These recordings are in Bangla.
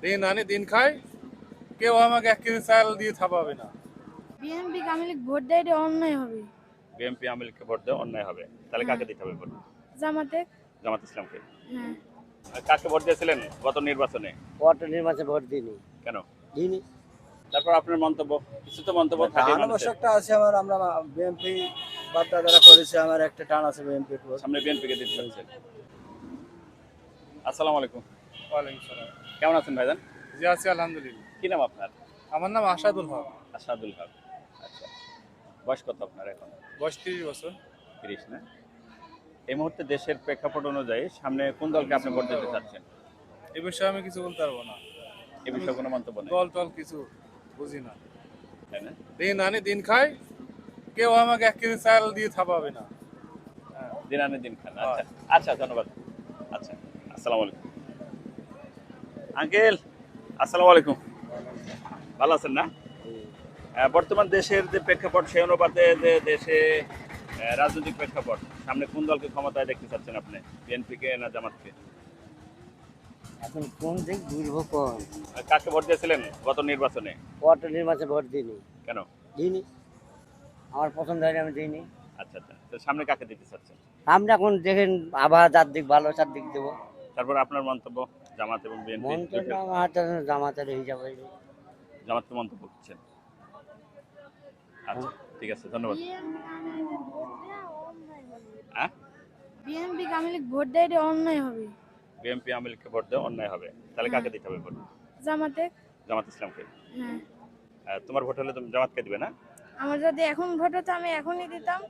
দিন আনি দিন খাই, কেউ আমাকে 1 কেজি চাল দিয়ে থাপাবে না। বিএনপি আওয়ামী লীগ ভোট দেয়, এটা অন্যায় হবে। বিএনপি আওয়ামী লীগকে ভোট দেওয়া অন্যায় হবে, তাহলে হ্যাঁ। কাকে দিতে হবে ভোট? জামাতে। জামাত ইসলামকে। হ্যাঁ। আর কাকে ভোট দিয়েছিলেন গত নির্বাচনে? গত নির্বাচনে ভোট দিইনি। কেন? দিইনি। তারপর আপনার মন্তব্য, কিছু তো মন্তব্য থাকে মানুষের। আনাবশ্যকটা আছে আমার, আমরা বিএনপি বার্তা যারা করেছে, আমার একটা টান আছে বিএনপির উপর। সামনে বিএনপিকে দিতে চাচ্ছেন। আসসালামু আলাইকুম। ওয়ালাইকুম সালাম। কেমন আছেন ভাইজান? জি আছি আলহামদুলিল্লাহ। কি নাম আপনার? আমার নাম আসাদুল হক। আসাদুল হক। আচ্ছা, বয়স কত আপনার এখন? বয়স 30 বছর। 30 না? এই মুহূর্তে দেশের প্রেক্ষাপট অনুযায়ী সামনে কোন দলকে আপনি ভোট দিতে চাচ্ছেন? এই বিষয়ে আমি কিছু বলতে পারবো না। এই বিষয়ে কোনো মন্তব্য নেই, দল টল কিছু বুঝি না। তাই না? দিন আনি দিন খাই, কেউ আমাকে 1 কেজি চাল দিয়ে থাপাবে না। দিন আনে দিন খান। আচ্ছা আচ্ছা, ধন্যবাদ। আচ্ছা, আসসালামু আলাইকুম আঙ্কেল। আসসালামু আলাইকুম, ভালো আছেন না? বর্তমান দেশের যে প্রেক্ষাপট, সেই অনুপাতে যে দেশে রাজনৈতিক প্রেক্ষাপট, সামনে কোন দলকে ক্ষমতায় দেখতে চাচ্ছেন আপনি? বিএনপিকে না জামাতকে? এখন কোন দিক বুঝবো কোন? কাকে ভোট দিয়েছিলেন গত নির্বাচনে? গত নির্বাচনে ভোট দিইনি। কেন? দিইনি। আমার পছন্দ হয়নি, আমি দিইনি। আচ্ছা আচ্ছা, তো সামনে কাকে দিতে চাচ্ছেন? আমরা এখন দেখেন আবহাওয়া যার দিক ভালো তার দিক দেবো। তারপর আপনার মন্তব্য, জামাত এবং বিএনপি? মন্তব্য আমার হাতে জামাতের হিসাবে। জামাতকে মন্তব্য করছেন? আচ্ছা, ঠিক আছে, ধন্যবাদ। হ্যাঁ, বিএনপি আওয়ামী লীগ ভোট দেয়, এটা অন্যায় হবে। বিএনপি আওয়ামী লীগকে ভোট দেওয়া অন্যায় হবে, তাহলে কাকে দিতে হবে ভোট? জামাতে। জামাত ইসলামকে। হ্যাঁ। তোমার ভোট হলে তুমি জামাতকে দিবে না? আমার যদি এখন ভোট হতো, আমি এখনই দিতাম।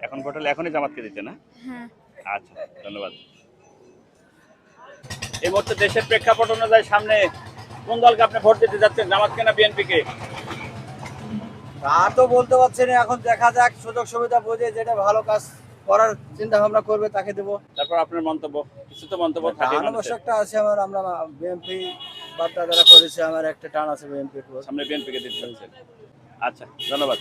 এখন ভোট হলে এখনই জামাতকে দিতে না? হ্যাঁ। আচ্ছা, ধন্যবাদ। এই মুহূর্তে দেশের প্রেক্ষাপট অনুযায়ী সামনে কোন দলকে আপনি ভোট দিতে যাচ্ছেন, জামাতকে না বিএনপিকে? তা তো বলতে পারছি না, এখন দেখা যাক, সুযোগ সুবিধা বুঝে যেটা ভালো কাজ করার চিন্তা ভাবনা করবে তাকে দেবো। তারপর আপনার মন্তব্য, কিছু তো মন্তব্য থাকে মানুষের। আনাবশ্যকটা আছে আমার, আমরা বিএনপি বার্তা যারা করেছে, আমার একটা টান আছে বিএনপির উপর। সামনে বিএনপিকে দিতে চাচ্ছেন। আচ্ছা, ধন্যবাদ।